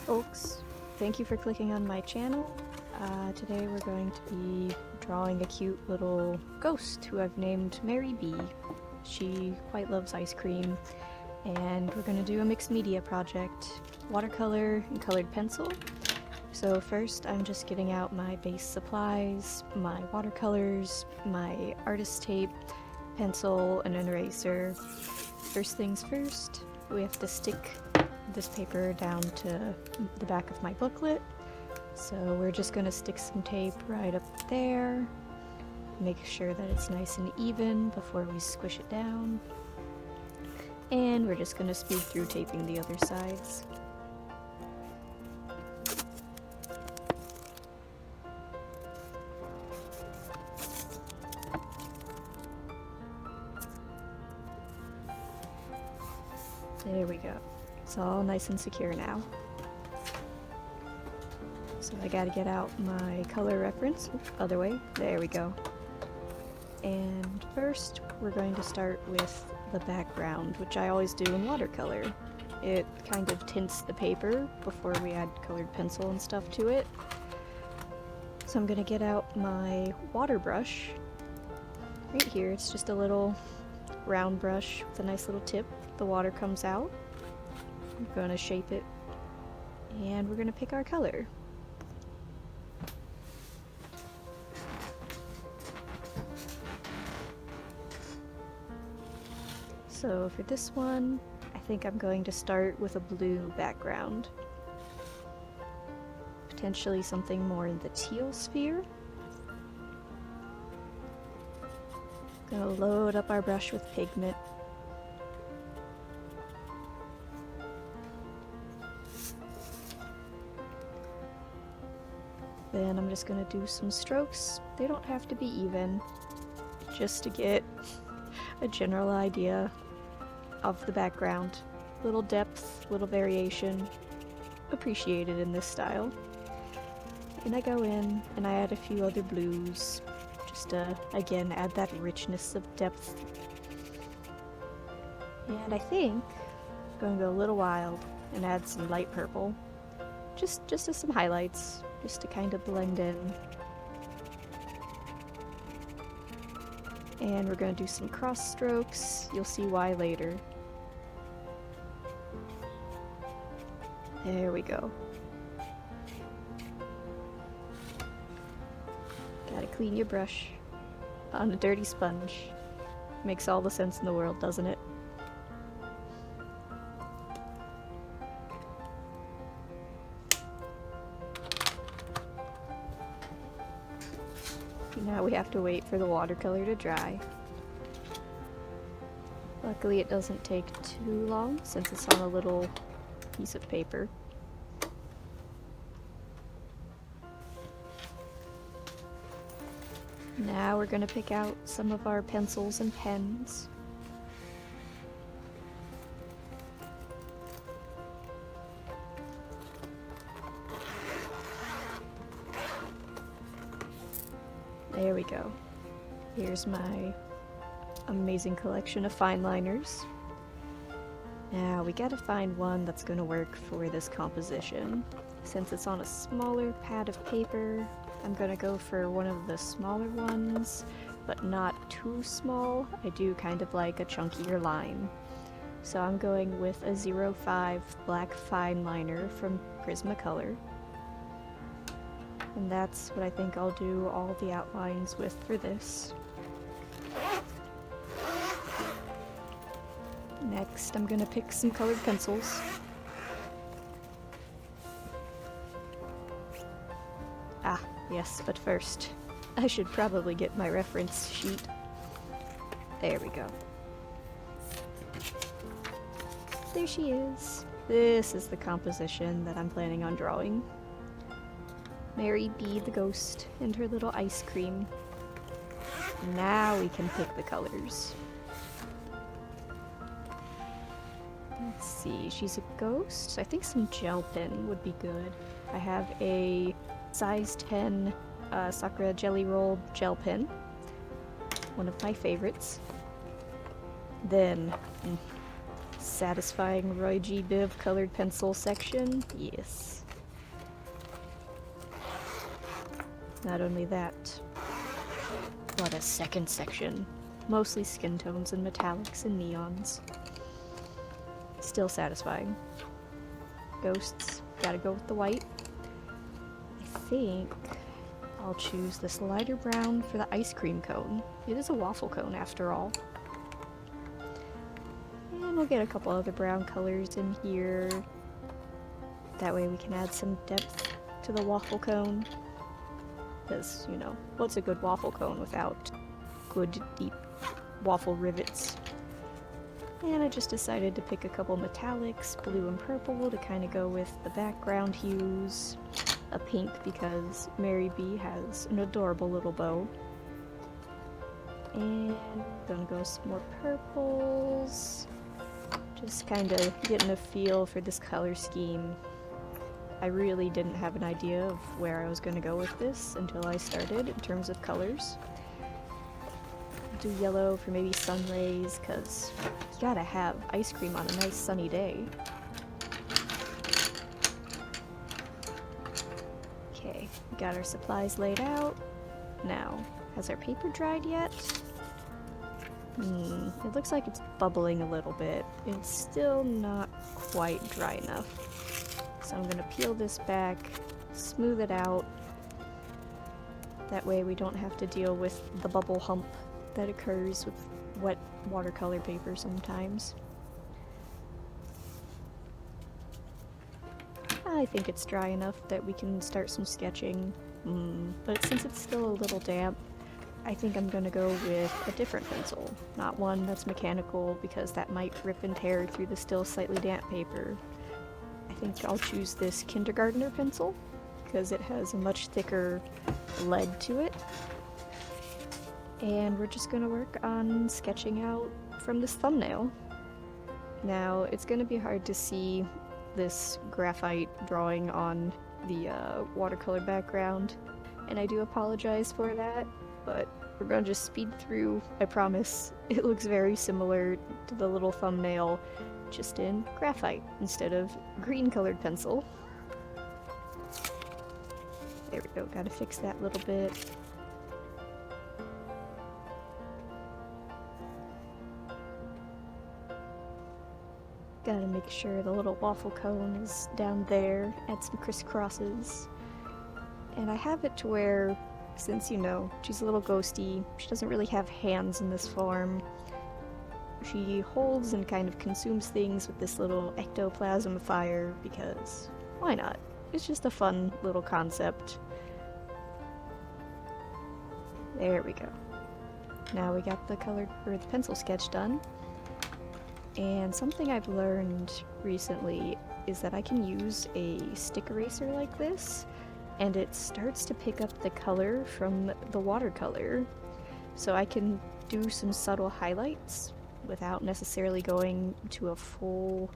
Folks, thank you for clicking on my channel. Today we're going to be drawing a cute little ghost who I've named Mary B. She quite loves ice cream, and we're going to do a mixed media project, watercolor and colored pencil. So first I'm just getting out my base supplies, my watercolors, my artist tape, pencil, and an eraser. First things first, we have to stick this paper down to the back of my booklet. So we're just going to stick some tape right up there, make sure that it's nice and even before we squish it down. And we're just going to speed through taping the other sides. There we go. It's all nice and secure now. So I gotta get out my color reference. Other way. There we go. And first, we're going to start with the background, which I always do in watercolor. It kind of tints the paper before we add colored pencil and stuff to it. So I'm gonna get out my water brush. Right here, it's just a little round brush with a nice little tip. The water comes out. I'm gonna shape it, and we're gonna pick our color. So for this one, I think I'm going to start with a blue background. Potentially something more in the teal sphere. Gonna load up our brush with pigment. Then I'm just gonna do some strokes. They don't have to be even, just to get a general idea of the background. Little depth, little variation, appreciated in this style. And I go in and I add a few other blues, just to, again, add that richness of depth. And I think I'm going to go a little wild and add some light purple, just as some highlights, just to kind of blend in. And we're going to do some cross strokes. You'll see why later. There we go. Gotta clean your brush on a dirty sponge. Makes all the sense in the world, doesn't it? Now we have to wait for the watercolor to dry. Luckily it doesn't take too long since it's on a little piece of paper. Now we're going to pick out some of our pencils and pens. There we go. Here's my amazing collection of fine liners. Now we gotta find one that's gonna work for this composition. Since it's on a smaller pad of paper, I'm gonna go for one of the smaller ones, but not too small. I do kind of like a chunkier line. So I'm going with a 05 black fine liner from Prismacolor. And that's what I think I'll do all the outlines with for this. Next, I'm gonna pick some colored pencils. Ah, yes, but first, I should probably get my reference sheet. There we go. There she is. This is the composition that I'm planning on drawing. Mary B. the ghost and her little ice cream. Now we can pick the colors. Let's see, she's a ghost? I think some gel pen would be good. I have a size 10 Sakura Jelly Roll gel pen. One of my favorites. Then, Satisfying Roy G. Biv colored pencil section? Yes. Not only that, but a second section. Mostly skin tones and metallics and neons. Still satisfying. Ghosts, gotta go with the white. I think I'll choose this lighter brown for the ice cream cone. It is a waffle cone after all. And we'll get a couple other brown colors in here. That way we can add some depth to the waffle cone. Because, you know, what's a good waffle cone without good, deep waffle rivets? And I just decided to pick a couple metallics, blue and purple, to kind of go with the background hues. A pink because Mary B has an adorable little bow. And gonna go some more purples. Just kind of getting a feel for this color scheme. I really didn't have an idea of where I was going to go with this until I started in terms of colors. Do yellow for maybe sun rays, because you gotta have ice cream on a nice sunny day. Okay, we got our supplies laid out. Now, has our paper dried yet? It looks like it's bubbling a little bit. It's still not quite dry enough. So I'm gonna peel this back, smooth it out. That way we don't have to deal with the bubble hump that occurs with wet watercolor paper sometimes. I think it's dry enough that we can start some sketching. But since it's still a little damp, I think I'm gonna go with a different pencil. Not one that's mechanical, because that might rip and tear through the still slightly damp paper. I think I'll choose this kindergartner pencil, because it has a much thicker lead to it. And we're just gonna work on sketching out from this thumbnail. Now, it's gonna be hard to see this graphite drawing on the watercolor background, and I do apologize for that, but we're gonna just speed through. I promise it looks very similar to the little thumbnail, just in graphite instead of green colored pencil. There we go, gotta fix that little bit. Gotta make sure the little waffle cone is down there, add some crisscrosses. And I have it to where, since, you know, she's a little ghosty, she doesn't really have hands in this form. She holds and kind of consumes things with this little ectoplasm fire, because why not? It's just a fun little concept. There we go. Now we got the the pencil sketch done. And something I've learned recently is that I can use a stick eraser like this, and it starts to pick up the color from the watercolor. So I can do some subtle highlights without necessarily going to a full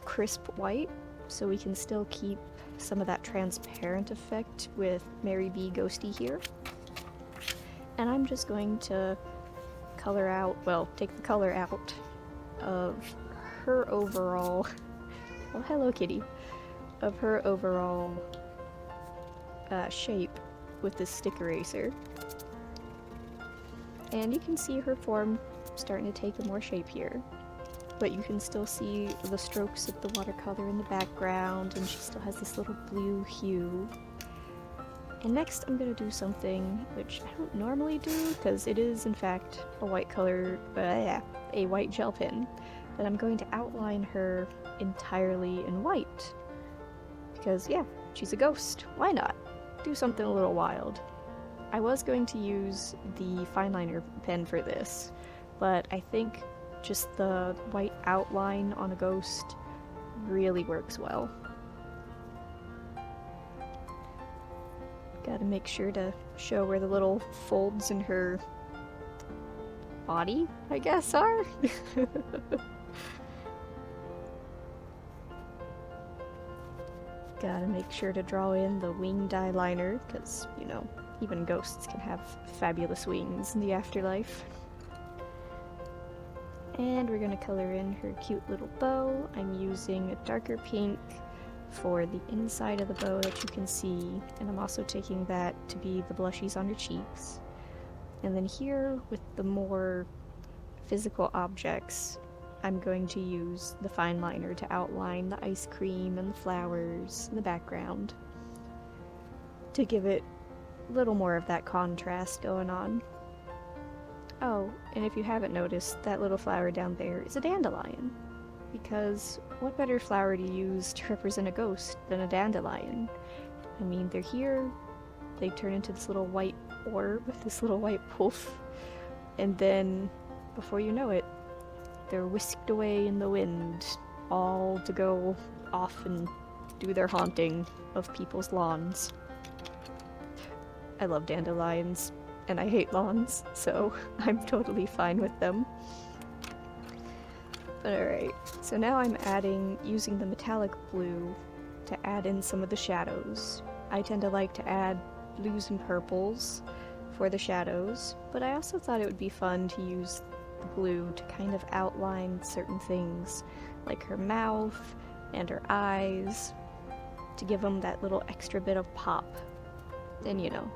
crisp white, so we can still keep some of that transparent effect with Mary B. Ghosty here. And I'm just going to color out, well, take the color out of her overall, oh hello kitty, of her overall shape with this stick eraser. And you can see her form starting to take a more shape here. But you can still see the strokes of the watercolor in the background, and she still has this little blue hue. And next I'm going to do something which I don't normally do, because it is in fact a white color, a white gel pen. But I'm going to outline her entirely in white. Because yeah, she's a ghost. Why not? Do something a little wild. I was going to use the fine liner pen for this, but I think just the white outline on a ghost really works well. Gotta make sure to show where the little folds in her body, I guess, are. Gotta make sure to draw in the winged eyeliner, because, you know, even ghosts can have fabulous wings in the afterlife. And we're gonna color in her cute little bow. I'm using a darker pink for the inside of the bow that you can see, and I'm also taking that to be the blushies on her cheeks. And then here, with the more physical objects, I'm going to use the fine liner to outline the ice cream and the flowers in the background to give it a little more of that contrast going on. Oh, and if you haven't noticed, that little flower down there is a dandelion. Because what better flower to use to represent a ghost than a dandelion? I mean, they're here, they turn into this little white orb with this little white poof, and then, before you know it, they're whisked away in the wind, all to go off and do their haunting of people's lawns. I love dandelions, and I hate lawns, so I'm totally fine with them. But alright, so now I'm using the metallic blue to add in some of the shadows. I tend to like to add blues and purples for the shadows, but I also thought it would be fun to use the blue to kind of outline certain things, like her mouth and her eyes, to give them that little extra bit of pop. And you know,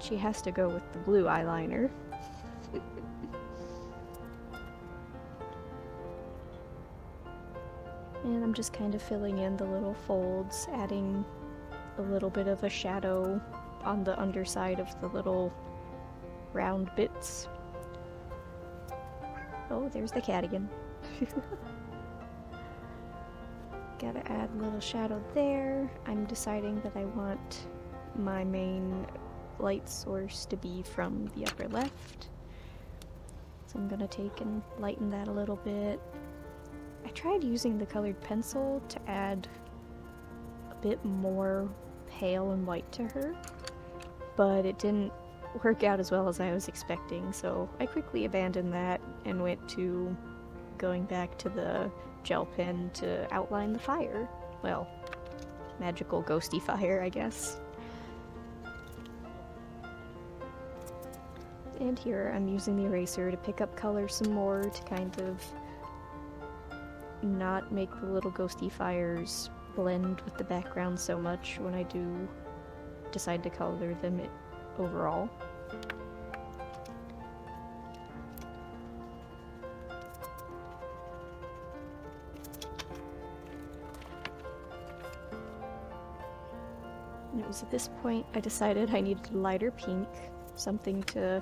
she has to go with the blue eyeliner. And I'm just kind of filling in the little folds, adding a little bit of a shadow on the underside of the little round bits. Oh, there's the cat again. Gotta add a little shadow there. I'm deciding that I want my main light source to be from the upper left. So I'm gonna take and lighten that a little bit. I tried using the colored pencil to add a bit more pale and white to her, but it didn't work out as well as I was expecting, so I quickly abandoned that and went to going back to the gel pen to outline the fire. Well, magical ghosty fire, I guess. And here I'm using the eraser to pick up color some more to kind of not make the little ghosty fires blend with the background so much when I do decide to color them overall. And it was at this point I decided I needed a lighter pink, something to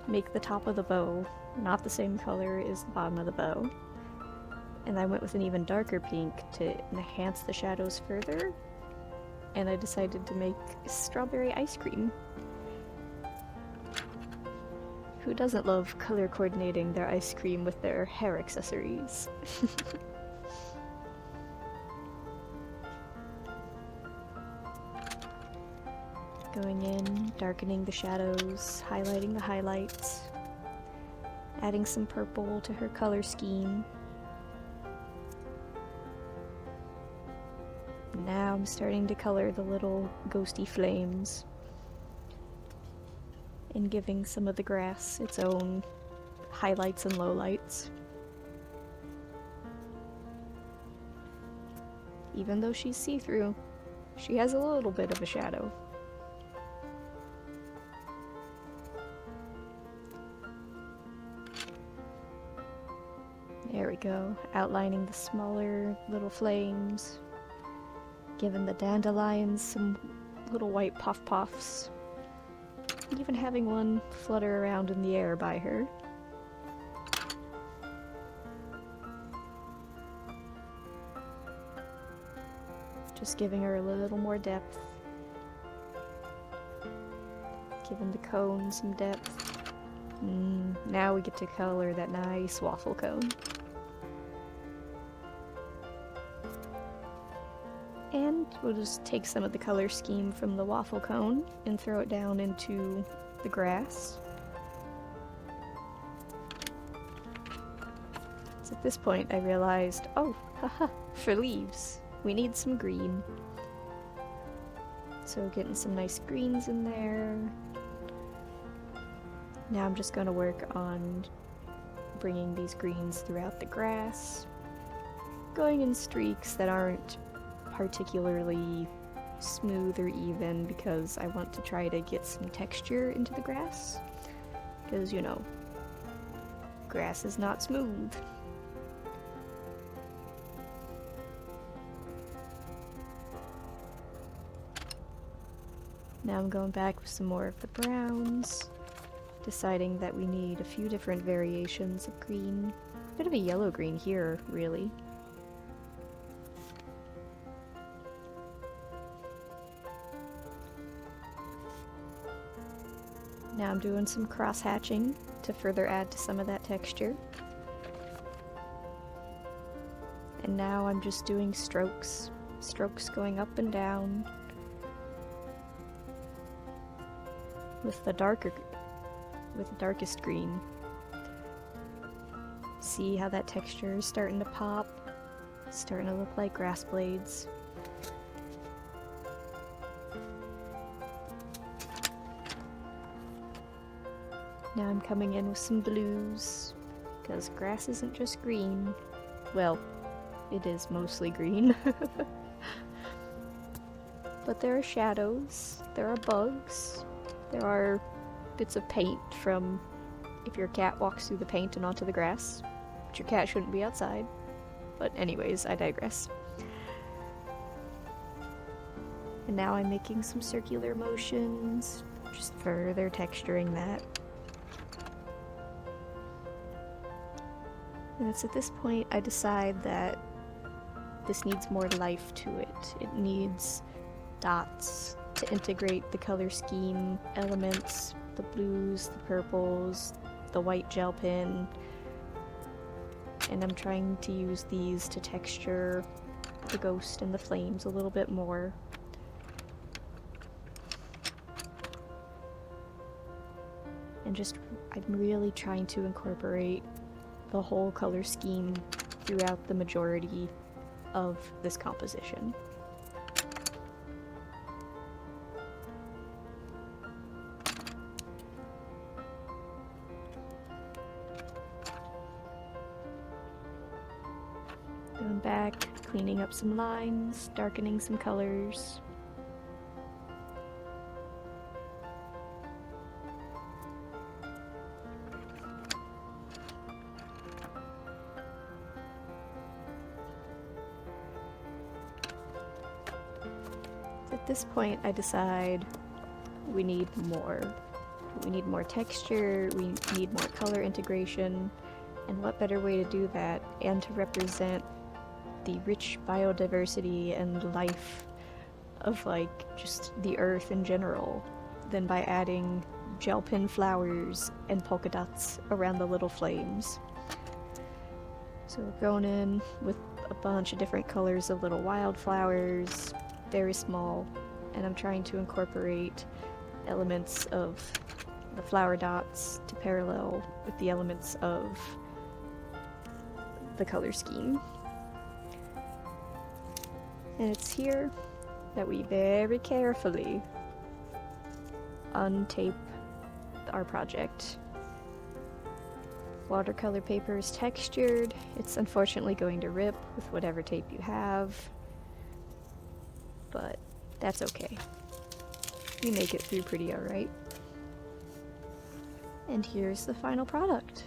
make the top of the bow not the same color as the bottom of the bow. And I went with an even darker pink to enhance the shadows further, and I decided to make strawberry ice cream. Who doesn't love color coordinating their ice cream with their hair accessories? Going in, darkening the shadows, highlighting the highlights, adding some purple to her color scheme. Now I'm starting to color the little ghosty flames and giving some of the grass its own highlights and lowlights. Even though she's see-through, she has a little bit of a shadow. There we go, outlining the smaller little flames, giving the dandelions some little white puff-puffs, even having one flutter around in the air by her. Just giving her a little more depth. Giving the cone some depth. Now we get to color that nice waffle cone. And we'll just take some of the color scheme from the waffle cone and throw it down into the grass. So at this point I realized, oh, haha, for leaves, we need some green. So getting some nice greens in there. Now I'm just going to work on bringing these greens throughout the grass, going in streaks that aren't particularly smooth or even because I want to try to get some texture into the grass, because, you know, grass is not smooth. Now I'm going back with some more of the browns, deciding that we need a few different variations of green. A bit of a yellow-green here, really. Now I'm doing some cross-hatching to further add to some of that texture. And now I'm just doing strokes. Strokes going up and down with the darkest green. See how that texture is starting to pop? It's starting to look like grass blades. Now I'm coming in with some blues, because grass isn't just green. Well, it is mostly green. But there are shadows, there are bugs, there are bits of paint from if your cat walks through the paint and onto the grass, but your cat shouldn't be outside. But anyways, I digress. And now I'm making some circular motions, just further texturing that. And it's at this point I decide that this needs more life to it. It needs dots to integrate the color scheme elements, the blues, the purples, the white gel pen, and I'm trying to use these to texture the ghost and the flames a little bit more. And just, I'm really trying to incorporate the whole color scheme throughout the majority of this composition. Going back, cleaning up some lines, darkening some colors. At this point, I decide we need more. We need more texture, we need more color integration, and what better way to do that and to represent the rich biodiversity and life of, like, just the earth in general than by adding gel pen flowers and polka dots around the little flames. So we're going in with a bunch of different colors of little wildflowers, very small, and I'm trying to incorporate elements of the flower dots to parallel with the elements of the color scheme. And it's here that we very carefully untape our project. Watercolor paper is textured. It's unfortunately going to rip with whatever tape you have, but that's okay. We make it through pretty alright. And here's the final product.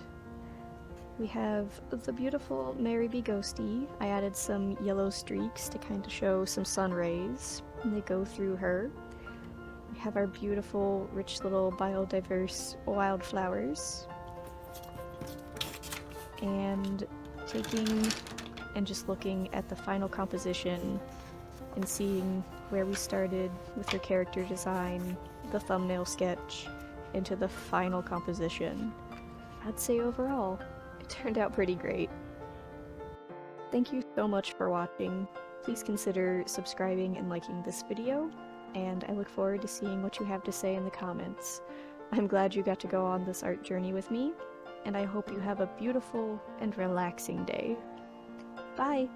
We have the beautiful Mary B. Ghosty. I added some yellow streaks to kind of show some sun rays, and they go through her. We have our beautiful, rich little biodiverse wildflowers. And taking and just looking at the final composition and seeing where we started with her character design, the thumbnail sketch, into the final composition, I'd say overall, it turned out pretty great. Thank you so much for watching. Please consider subscribing and liking this video, and I look forward to seeing what you have to say in the comments. I'm glad you got to go on this art journey with me, and I hope you have a beautiful and relaxing day. Bye!